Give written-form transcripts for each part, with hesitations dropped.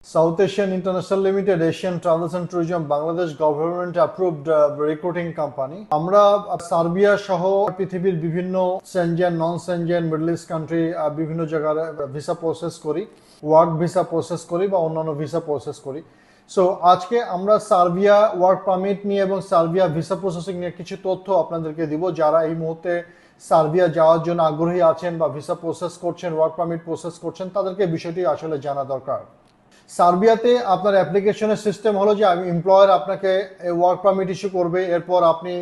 South Asian International Limited, Asian Travels and Tourism, Bangladesh government approved recruiting company. আমরা Serbia সহ পৃথিবীর বিভিন্ন Schengen, non Schengen, middle east country বিভিন্ন জায়গায় visa process করি, work visa process করি বা অন্যান্য ভিসা প্রসেস করি। সো আজকে আমরা সার্বিয়া ওয়ার্ক পারমিট নিয়ে এবং সার্বিয়া ভিসা প্রসেসিং নিয়ে কিছু তথ্য আপনাদেরকে দিব। যারা এই মুহূর্তে সার্বিয়া যাওয়ার জন্য আগ্রহী আছেন বা ভিসা প্রসেস করছেন, ওয়ার্ক পারমিট প্রসেস করছেন, তাদেরকে বিষয়টি আসলে জানা দরকার। সার্বিয়াতে আপনার অ্যাপ্লিকেশনের সিস্টেম হলো যে এমপ্লয়ার আপনাকে ওয়ার্ক পারমিট ইস্যু করবে, এরপর আপনি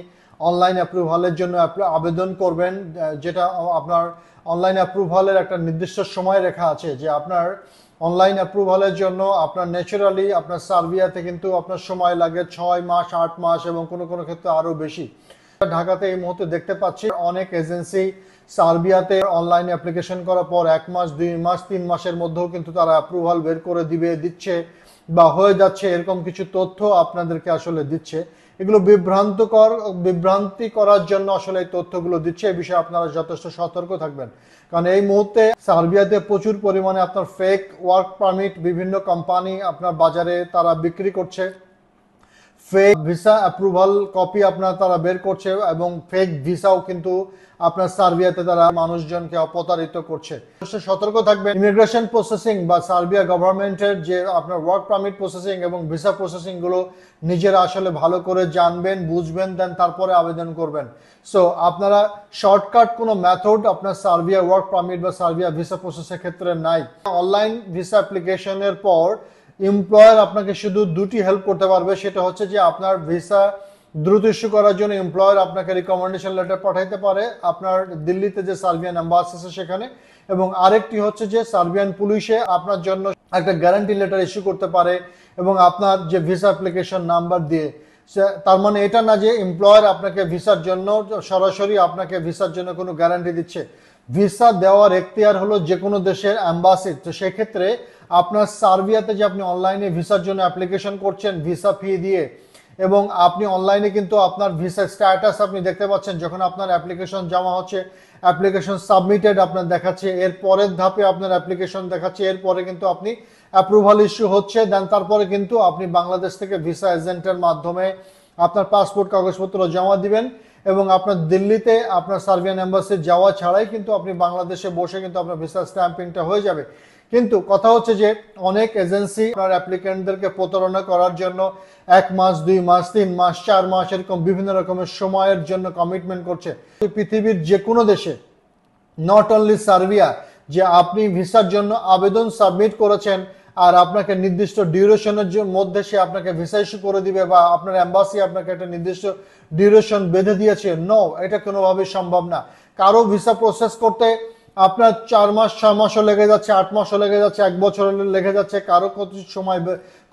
অনলাইন অ্যাপ্রুভালের জন্য আবেদন করবেন, যেটা আপনার অনলাইন অ্যাপ্রুভালের একটা নির্দিষ্ট সময় রেখা আছে যে আপনার অনলাইন অ্যাপ্রুভালের জন্য আপনার ন্যাচারালি আপনার সার্বিয়াতে কিন্তু আপনার সময় লাগে 6 মাস, 8 মাস এবং কোনো কোনো ক্ষেত্রে আরও বেশি। ঢাকাতে এই মুহূর্তে দেখতে পাচ্ছি অনেক এজেন্সি সার্বিয়াতে অনলাইন অ্যাপ্লিকেশন করার পর 1 মাস, 2 মাস, 3 মাসের মধ্যেও কিন্তু তারা অ্যাপ্রুভাল বের করে দিচ্ছে বা হয়ে যাচ্ছে, এরকম কিছু তথ্য আপনাদেরকে আসলে দিচ্ছে। এগুলো বিভ্রান্তি করার জন্য আসলে এই তথ্যগুলো দিচ্ছে। এই বিষয়ে আপনারা যথেষ্ট সতর্ক থাকবেন, কারণ এই মুহূর্তে সার্বিয়াতে প্রচুর পরিমাণে আপনার ফেক ওয়ার্ক পারমিট বিভিন্ন কোম্পানি আপনার বাজারে তারা বিক্রি করছে। ফেক ভিসা অ্যাপ্রুভাল কপি আপনার তারা বের করছে এবং ফেক ভিসাও কিন্তু আপনার সার্বিয়াতে তারা মানুষজনকে প্রতারিত করছে। সতর্ক থাকবেন। ইমিগ্রেশন প্রসেসিং বা সার্বিয়া গভর্নমেন্টের যে আপনার ওয়ার্ক পারমিট প্রসেসিং এবং ভিসা প্রসেসিং গুলো নিজেরা আসলে ভালো করে জানবেন, বুঝবেন, দেন তারপরে আবেদন করবেন। সো আপনারা শর্টকাট কোনো মেথড আপনার সার্বিয়া ওয়ার্ক পারমিট বা সার্বিয়া ভিসা প্রসেসের ক্ষেত্রে নাই। অনলাইন ভিসা অ্যাপ্লিকেশনের পর এমপ্লয়ার আপনাকে শুধু দুটি হেল্প করতে পারবে, সেটা হচ্ছে যে আপনার ভিসা দ্রুত ইস্যু করার জন্য এমপ্লয়ার আপনাকে রিকমেন্ডেশন লেটার পাঠাইতে পারে আপনার দিল্লিতে যে সার্বিয়ান এম্বাসি আছে সেখানে, এবং আরেকটি হচ্ছে যে সার্বিয়ান পুলিশে আপনার জন্য একটা গ্যারান্টি লেটার ইস্যু করতে পারে এবং আপনার যে ভিসা অ্যাপ্লিকেশন নাম্বার দিয়ে। তার মানে এটা না যে এমপ্লয়ার আপনাকে ভিসার জন্য সরাসরি আপনাকে ভিসার জন্য কোনো গ্যারান্টি দিচ্ছে। ভিসা দেওয়ার এখতিয়ার হলো যে কোনো দেশের এম্বাসি। তো সেক্ষেত্রে আপনার সার্বিয়াতে যে আপনি অনলাইনে ভিসার জন্য অ্যাপ্লিকেশন করছেন ভিসা ফি দিয়ে, এবং আপনি অনলাইনে কিন্তু আপনার ভিসা স্ট্যাটাস আপনি দেখতে পাচ্ছেন যখন আপনার অ্যাপ্লিকেশন জমা হচ্ছে, অ্যাপ্লিকেশন সাবমিটেড আপনার দেখাচ্ছে, এর পরের ধাপে আপনার অ্যাপ্লিকেশন দেখাচ্ছে, এরপরে কিন্তু আপনি অ্যাপ্রুভাল ইস্যু হচ্ছে, দেন তারপরে কিন্তু আপনি বাংলাদেশ থেকে ভিসা এজেন্টের মাধ্যমে আপনার পাসপোর্ট কাগজপত্র জমা দিবেন এবং আপনার দিল্লিতে আপনার সার্বিয়ান এম্বাসি যাওয়া ছাড়াই কিন্তু আপনি বাংলাদেশে বসে কিন্তু আপনার ভিসা স্ট্যাম্পিংটা হয়ে যাবে। কিন্তু কথা হচ্ছে যে অনেক এজেন্সি আপনার অ্যাপ্লিকেন্টদেরকে প্রতারণা করার জন্য 1 মাস, 2 মাস, 3 মাস, 4 মাস এরকম বিভিন্ন রকমের সময়ের জন্য কমিটমেন্ট করছে। পৃথিবীর যে কোনো দেশে, নট অনলি সার্বিয়া, যে আপনি ভিসার জন্য আবেদন সাবমিট করেছেন আর আপনাকে নির্দিষ্ট ডিউরেশনের মধ্যে সে আপনাকে ভিসা ইস্যু করে দিবে বা আপনার এম্বাসি আপনাকে একটা নির্দিষ্ট ডিউরেশন বেঁধে দিয়েছে, নো, এটা কোনোভাবেই সম্ভব না। কারো ভিসা প্রসেস করতে আপনার 4 মাস, 6 মাসও লেগে যাচ্ছে, 8 মাসও লেগে যাচ্ছে, 1 বছর লেগে যাচ্ছে, কারো কত সময়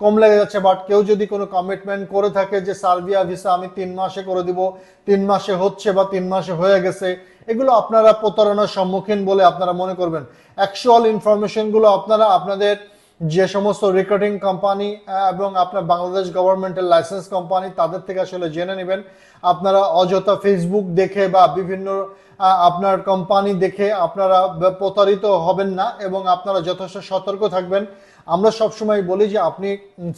কম লেগে যাচ্ছে। বাট কেউ যদি কোনো কমিটমেন্ট করে থাকে যে সার্বিয়া ভিসা আমি 3 মাসে করে দিব, 3 মাসে হচ্ছে বা 3 মাসে হয়ে গেছে, এগুলো আপনারা প্রতারণার সম্মুখীন বলে আপনারা মনে করবেন। অ্যাকচুয়াল ইনফরমেশনগুলো আপনারা আপনাদের যে সমস্ত রিক্রুটিং কোম্পানি এবং আপনার বাংলাদেশ গভর্নমেন্টের লাইসেন্স কোম্পানি তাদের থেকে আসলে জেনে নেবেন। আপনারা অযথা ফেসবুক দেখে বা বিভিন্ন আপনার কোম্পানি দেখে আপনারা প্রতারিত হবেন না এবং আপনারা যথেষ্ট সতর্ক থাকবেন। আমরা সবসময় বলি যে আপনি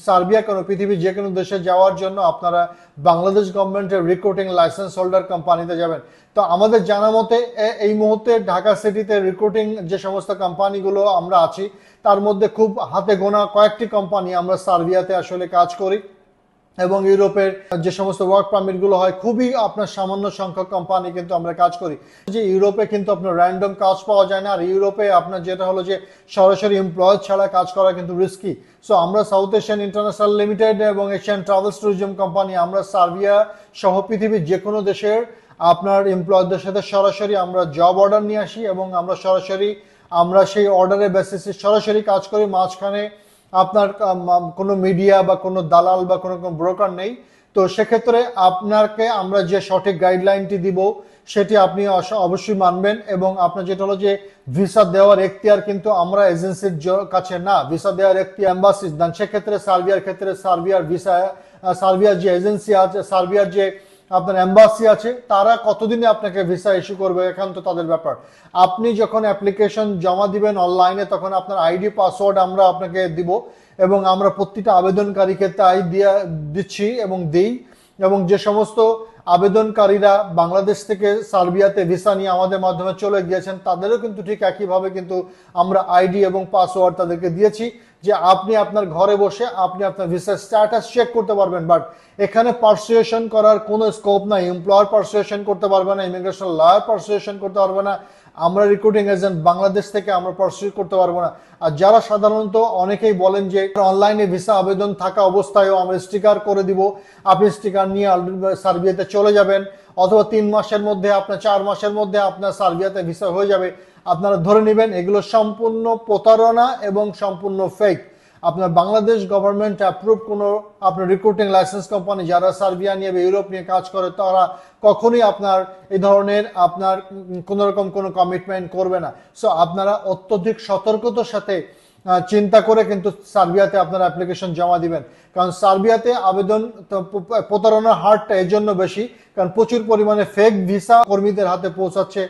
সার্বিয়া কেন, পৃথিবীর যে কোনো দেশে যাওয়ার জন্য আপনারা বাংলাদেশ গভর্নমেন্টের রিক্রুটিং লাইসেন্স হোল্ডার কোম্পানিতে যাবেন। তো আমাদের জানা মতে এই মুহূর্তে ঢাকা সিটিতে রিক্রুটিং যে সমস্ত কোম্পানিগুলো আমরা আছি তার মধ্যে খুব হাতে গোনা কয়েকটি কোম্পানি আমরা সার্বিয়াতে আসলে কাজ করি, এবং ইউরোপের যে সমস্ত ওয়ার্ক পারমিট গুলো হয় খুবই আপনার সামান্য সংখ্যক কোম্পানি কিন্তু আমরা কাজ করি। যে ইউরোপে কিন্তু আপনার র্যান্ডম কাজ পাওয়া যায় না, আর ইউরোপে আপনার যেটা হলো যে সরাসরি এমপ্লয়ার ছাড়া কাজ করা কিন্তু রিস্কি। সো আমরা সাউথ এশিয়ান ইন্টারন্যাশনাল লিমিটেড এবং এশিয়ান ট্রাভেলস ট্যুরিজম কোম্পানি আমরা সার্বিয়া সহ পৃথিবীর যে কোনো দেশের আপনার এমপ্লয়ারদের সাথে সরাসরি আমরা জব অর্ডার নিয়ে আসি এবং আমরা সেই অর্ডারের বেসিসে সরাসরি কাজ করি। মাঝখানে আপনার কোনো মিডিয়া বা কোনো দালাল বা কোনো ব্রোকার নেই। তো সেক্ষেত্রে আপনাকে আমরা যে সঠিক গাইডলাইনটি দিব সেটি আপনি অবশ্যই মানবেন, এবং আপনার যেটা হলো যে ভিসা দেওয়ার এখতিয়ার কিন্তু আমরা এজেন্সির কাছে না, ভিসা দেওয়ার এখতিয়ার এম্বাসি দেন। সেক্ষেত্রে সার্বিয়ার ক্ষেত্রে সার্বিয়ার যে এজেন্সি আছে, সার্বিয়ার যে আপনার এম্বাসি আছে, তারা কতদিনে আপনাকে ভিসা ইস্যু করবে এখন তো তাদের ব্যাপার। আপনি যখন অ্যাপ্লিকেশন জমা দিবেন অনলাইনে তখন আপনার আইডি পাসওয়ার্ড আমরা আপনাকে দিব এবং আমরা প্রতিটা আবেদনকারীকে তাই দিচ্ছি এবং দিই। এবং যে সমস্ত আবেদনকারীরা বাংলাদেশ থেকে সার্বিয়াতে ভিসা নিয়ে আমাদের মাধ্যমে চলে গিয়েছেন তাদেরও কিন্তু ঠিক একইভাবে কিন্তু আমরা আইডি এবং পাসওয়ার্ড তাদেরকে দিয়েছি, যে আপনি আপনার ঘরে বসে আপনি আপনার ভিসা স্ট্যাটাস চেক করতে পারবেন। বাট এখানে পারসুয়েশন করার কোনো স্কোপ নাই। এমপ্লয়ার পারসুয়েশন করতে পারবে না, ইমিগ্রেশন লয়ার পারসুয়েশন করতে পারবে না, আমরা রিক্রুটিং এজেন্ট বাংলাদেশ থেকে আমরা পারসুয়েট করতে পারবো না। আর যারা সাধারণত অনেকেই বলেন যে অনলাইনে ভিসা আবেদন থাকা অবস্থায়ও আমরা স্টিকার করে দিব, আপনি স্টিকার নিয়ে সার্বিয়াতে চলে যাবেন, অথবা 3 মাসের মধ্যে আপনার 4 মাসের মধ্যে আপনার সার্বিয়াতে ভিসা হয়ে যাবে, আপনারা ধরে নেবেন এগুলো সম্পূর্ণ প্রতারণা এবং সম্পূর্ণ ফেক। আপনার বাংলাদেশ গভর্নমেন্ট অ্যাপ্রুভ কোনো আপনার রিক্রুটিং লাইসেন্স কোম্পানি যারা সার্বিয়া নিয়ে বা ইউরোপ নিয়ে কাজ করে তারা কখনোই আপনার এই ধরনের আপনার কোনো রকম কোনো কমিটমেন্ট করবে না। সো আপনারা অত্যধিক সতর্কতার সাথে চিন্তা করে কিন্তু সার্বিয়াতে আপনারা অ্যাপ্লিকেশন জমা দিবেন। কারণ সার্বিয়াতে আবেদন প্রতারণার হারটা এর জন্য বেশি কারণ প্রচুর পরিমাণে ফেক ভিসা কর্মীদের হাতে পৌঁছাচ্ছে,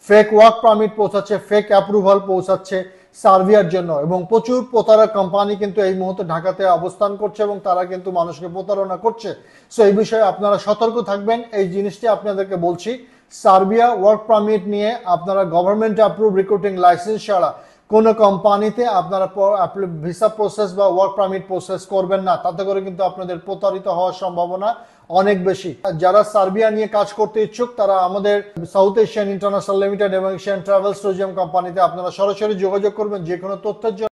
ফেক ওয়ার্ক পারমিট পৌঁছাচ্ছে, ফেক অ্যাপ্রুভাল পৌঁছাচ্ছে সার্বিয়ার জন্য। এবং প্রচুর প্রতারক কোম্পানি কিন্তু এই মুহূর্তে ঢাকাতে অবস্থান করছে এবং তারা কিন্তু মানুষকে প্রতারণা করছে। সো এই বিষয়ে আপনারা সতর্ক থাকবেন, এই জিনিসটি আপনাদেরকে বলছি। সার্বিয়া ওয়ার্ক পারমিট নিয়ে আপনারা গভর্নমেন্ট অ্যাপ্রুভ রিক্রুটিং লাইসেন্স ছাড়া কোনো কোম্পানিতে আপনারা ভিসা প্রসেস বা ওয়ার্ক পারমিট প্রসেস করবেন না, তাতে করে কিন্তু আপনাদের প্রতারিত হওয়ার সম্ভাবনা অনেক বেশি। যারা সার্বিয়া নিয়ে কাজ করতে ইচ্ছুক তারা আমাদের সাউথ এশিয়ান ইন্টারন্যাশনাল লিমিটেড এবং এশিয়ান ট্রাভেলস ট্যুরিজম কোম্পানিতে আপনারা সরাসরি যোগাযোগ করবেন যে কোনো তথ্যের জন্য।